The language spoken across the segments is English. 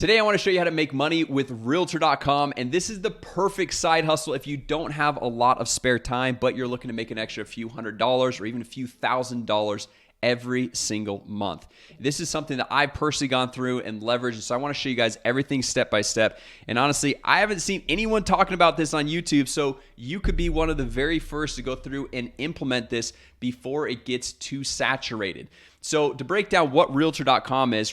Today, I want to show you how to make money with Realtor.com, and this is the perfect side hustle if you don't have a lot of spare time, but you're looking to make an extra few $100s or even a few $1,000s every single month. This is something that I've personally gone through and leveraged, so I want to show you guys everything step by step. And honestly, I haven't seen anyone talking about this on YouTube, so you could be one of the very first to go through and implement this before it gets too saturated. So to break down what Realtor.com is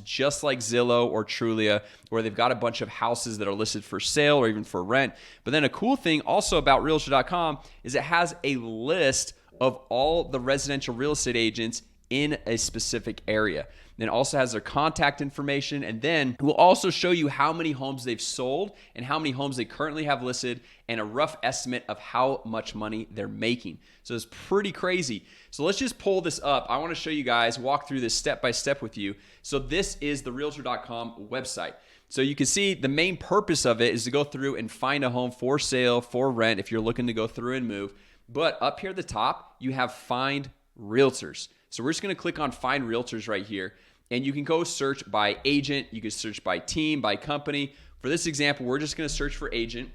just like Zillow or Trulia, where they've got a bunch of houses that are listed for sale or even for rent. But then a cool thing also about Realtor.com is it has a list of all the residential real estate agents in a specific area. Then also has their contact information, and then it will also show you how many homes they've sold and how many homes they currently have listed and a rough estimate of how much money they're making. So it's pretty crazy. So let's just pull this up. I want to show you guys, walk through this step by step with you. So this is the Realtor.com website. So you can see the main purpose of it is to go through and find a home for sale, for rent, if you're looking to go through and move. But up here at the top, you have Find Realtors. So we're just going to click on Find Realtors right here, and you can go search by agent. You can search by team, by company. For this example, we're just going to search for agent,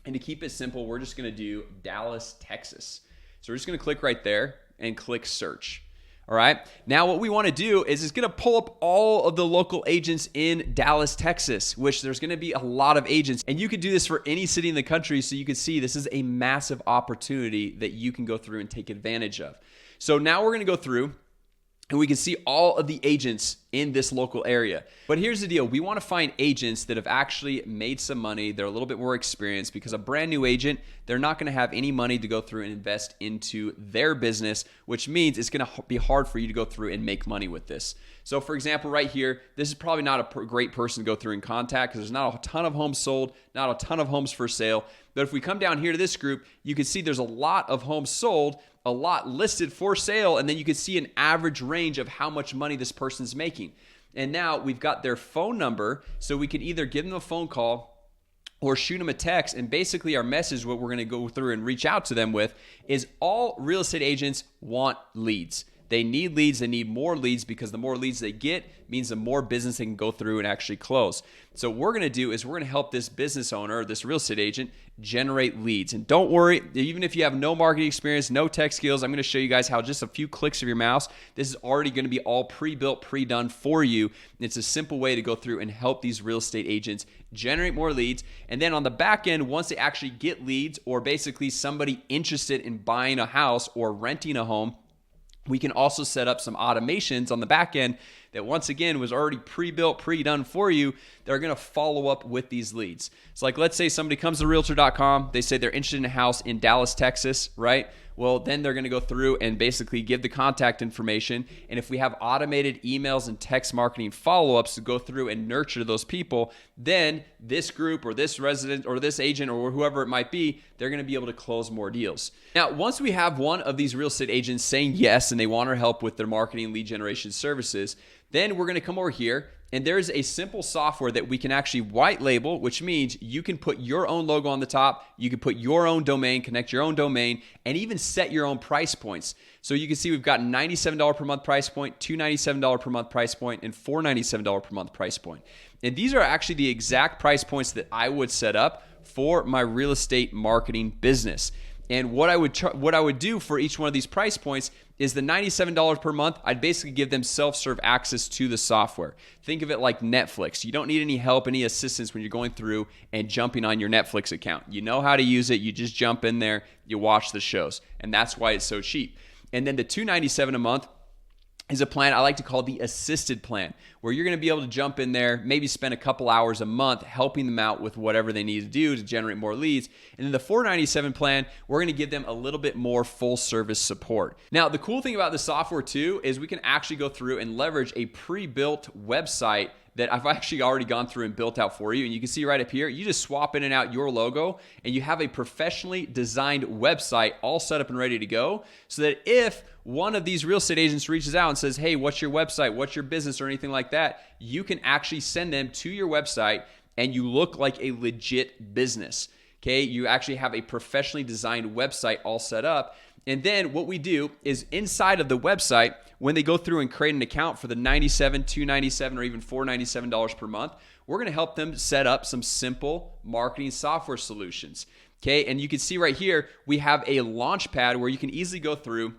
and to keep it simple, we're just going to do Dallas, Texas. So we're just going to click right there and click search. All right. Now what we want to do is it's going to pull up all of the local agents in Dallas, Texas, which there's going to be a lot of agents, and you could do this for any city in the country. So you can see this is a massive opportunity that you can go through and take advantage of. So now we're going to go through and we can see all of the agents in this local area. But here's the deal. We want to find agents that have actually made some money. They're a little bit more experienced, because a brand new agent, they're not going to have any money to go through and invest into their business, which means it's going to be hard for you to go through and make money with this. So for example, right here, this is probably not a great person to go through and contact, because there's not a ton of homes sold, not a ton of homes for sale. But if we come down here to this group, you can see there's a lot of homes sold, a lot listed for sale, and then you can see an average range of how much money this person's making. And now we've got their phone number, so we can either give them a phone call or shoot them a text. And basically our message, what we're going to go through and reach out to them with, is all real estate agents want leads. They need leads. They need more leads, because the more leads they get means the more business they can go through and actually close. So what we're going to do is we're going to help this business owner, this real estate agent, generate leads. And don't worry, even if you have no marketing experience, no tech skills, I'm going to show you guys how just a few clicks of your mouse, this is already going to be all pre-built, pre-done for you. It's a simple way to go through and help these real estate agents generate more leads. And then on the back end, once they actually get leads, or basically somebody interested in buying a house or renting a home, we can also set up some automations on the back end that, once again, was already pre-built, pre-done for you. They're going to follow up with these leads. So like, let's say somebody comes to Realtor.com, they say they're interested in a house in Dallas, Texas, right? Well, then they're going to go through and basically give the contact information. And if we have automated emails and text marketing follow-ups to go through and nurture those people, then this group or this resident or this agent or whoever it might be, they're going to be able to close more deals. Now, once we have one of these real estate agents saying yes and they want our help with their marketing lead generation services, then we're going to come over here, and there's a simple software that we can actually white label, which means you can put your own logo on the top, you can put your own domain, connect your own domain, and even set your own price points. So you can see we've got $97 per month price point, $297 per month price point, and $497 per month price point. And these are actually the exact price points that I would set up for my real estate marketing business. And what I would do for each one of these price points is the $97 per month, I'd basically give them self-serve access to the software. Think of it like Netflix. You don't need any help, any assistance when you're going through and jumping on your Netflix account. You know how to use it. You just jump in there, you watch the shows. And that's why it's so cheap. And then the $297 a month is a plan I like to call the assisted plan, where you're going to be able to jump in there, maybe spend a couple hours a month helping them out with whatever they need to do to generate more leads. And then the $497 plan, we're going to give them a little bit more full service support. Now, the cool thing about the software too is we can actually go through and leverage a pre-built website that I've actually already gone through and built out for you. And you can see right up here, you just swap in and out your logo, and you have a professionally designed website all set up and ready to go, so that if one of these real estate agents reaches out and says, hey, what's your website, what's your business, or anything like that, you can actually send them to your website and you look like a legit business. Okay, you actually have a professionally designed website all set up. And then what we do is inside of the website, when they go through and create an account for the $97, $297, or even $497 per month, we're going to help them set up some simple marketing software solutions. Okay, and you can see right here, we have a launch pad where you can easily go through,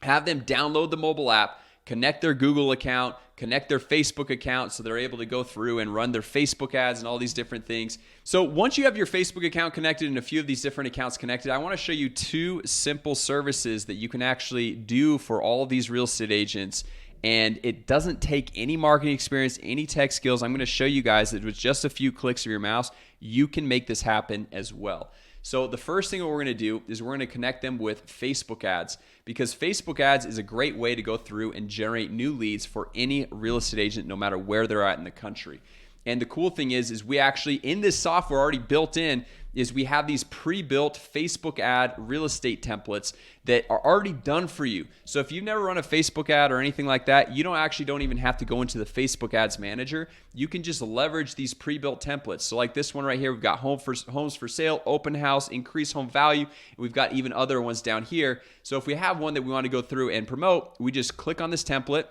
have them download the mobile app, connect their Google account, connect their Facebook account so they're able to go through and run their Facebook ads and all these different things. So once you have your Facebook account connected and a few of these different accounts connected, I want to show you 2 simple services that you can actually do for all of these real estate agents. And it doesn't take any marketing experience, any tech skills. I'm going to show you guys that with just a few clicks of your mouse, you can make this happen as well. So the first thing that we're going to do is we're going to connect them with Facebook ads, because Facebook ads is a great way to go through and generate new leads for any real estate agent, no matter where they're at in the country. And the cool thing is we actually, in this software already built in, is we have these pre-built Facebook ad real estate templates that are already done for you. So if you've never run a Facebook ad or anything like that, you don't even have to go into the Facebook ads manager. You can just leverage these pre-built templates. So like this one right here, we've got homes for sale, open house, increase home value, and we've got even other ones down here. So if we have one that we want to go through and promote, we just click on this template,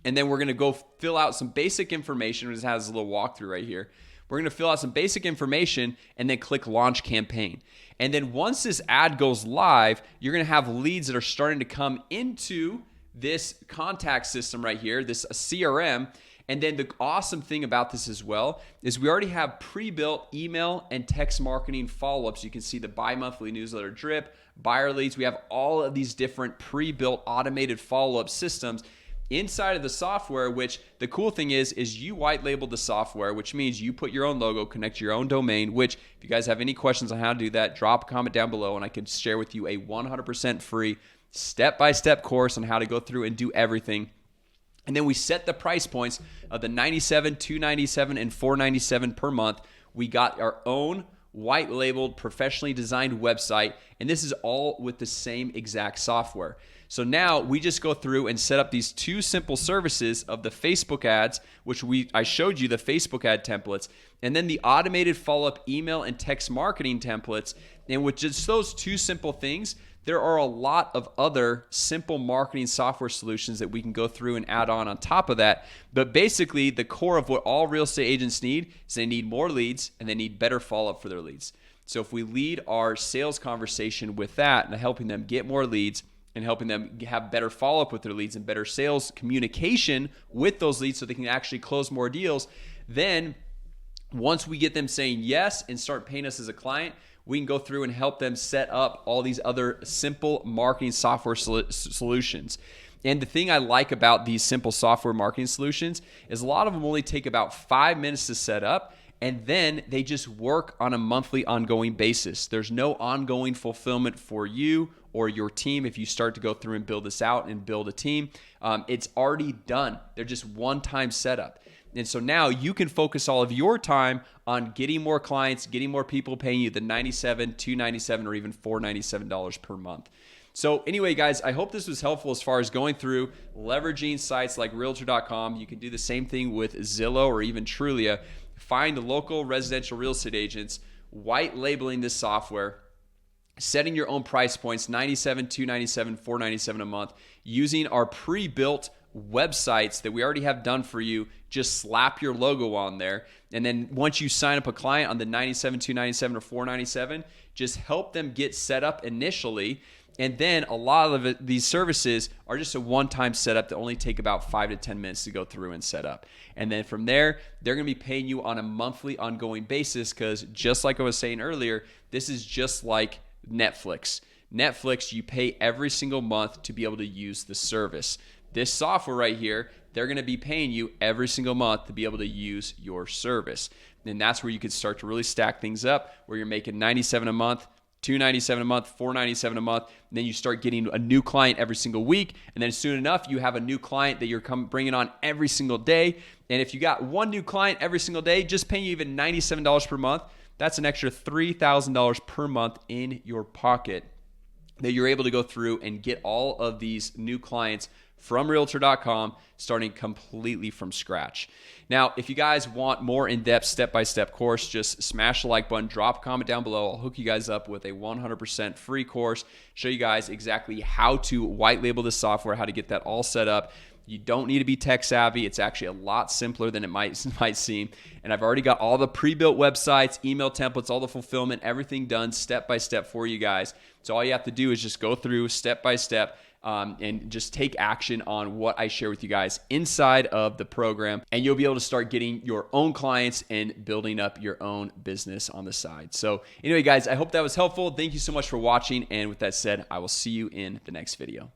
and then we're going to go fill out some basic information. It just has a little walkthrough right here. We're going to fill out some basic information and then click launch campaign. And then once this ad goes live, you're going to have leads that are starting to come into this contact system right here, this CRM. And then the awesome thing about this as well is we already have pre-built email and text marketing follow-ups. You can see the bi-monthly newsletter drip, buyer leads. We have all of these different pre-built automated follow-up systems inside of the software, which the cool thing is you white labeled the software, which means you put your own logo, connect your own domain, which if you guys have any questions on how to do that, drop a comment down below and I can share with you a 100% free step-by-step course on how to go through and do everything. And then we set the price points of the $97, $297, and $497 per month. We got our own white labeled, professionally designed website, and this is all with the same exact software. So now we just go through and set up these 2 simple services of the Facebook ads, which I showed you the Facebook ad templates, and then the automated follow-up email and text marketing templates. And with just those 2 simple things, there are a lot of other simple marketing software solutions that we can go through and add on top of that. But basically, the core of what all real estate agents need is they need more leads and they need better follow-up for their leads. So if we lead our sales conversation with that and helping them get more leads and helping them have better follow-up with their leads and better sales communication with those leads so they can actually close more deals, then once we get them saying yes and start paying us as a client, we can go through and help them set up all these other simple marketing software solutions. And the thing I like about these simple software marketing solutions is a lot of them only take about 5 minutes to set up, and then they just work on a monthly ongoing basis. There's no ongoing fulfillment for you or your team if you start to go through and build this out and build a team. It's already done. They're just one-time setup. And so now you can focus all of your time on getting more clients, getting more people paying you the $97, $297, or even $497 per month. So anyway, guys, I hope this was helpful as far as going through leveraging sites like Realtor.com. You can do the same thing with Zillow or even Trulia. Find local residential real estate agents, white labeling this software, setting your own price points, $97, $297, $497 a month, using our pre-built websites that we already have done for you. Just slap your logo on there. And then once you sign up a client on the $97, $297, or $497, just help them get set up initially. And then a lot of these services are just a one-time setup that only take about 5 to 10 minutes to go through and set up. And then from there, they're going to be paying you on a monthly ongoing basis, because just like I was saying earlier, this is just like Netflix. Netflix, you pay every single month to be able to use the service. This software right here, they're going to be paying you every single month to be able to use your service. And that's where you can start to really stack things up, where you're making $97 a month, $297 a month, $497 a month. And then you start getting a new client every single week. And then soon enough, you have a new client that you're bringing on every single day. And if you got one new client every single day, just paying you even $97 per month, that's an extra $3,000 per month in your pocket that you're able to go through and get all of these new clients from realtor.com, starting completely from scratch. Now, if you guys want more in-depth step-by-step course, just smash the like button, drop a comment down below. I'll hook you guys up with a 100% free course, show you guys exactly how to white label the software, how to get that all set up. You don't need to be tech savvy. It's actually a lot simpler than it might seem. And I've already got all the pre-built websites, email templates, all the fulfillment, everything done step by step for you guys. So all you have to do is just go through step by step and just take action on what I share with you guys inside of the program. And you'll be able to start getting your own clients and building up your own business on the side. So anyway, guys, I hope that was helpful. Thank you so much for watching. And with that said, I will see you in the next video.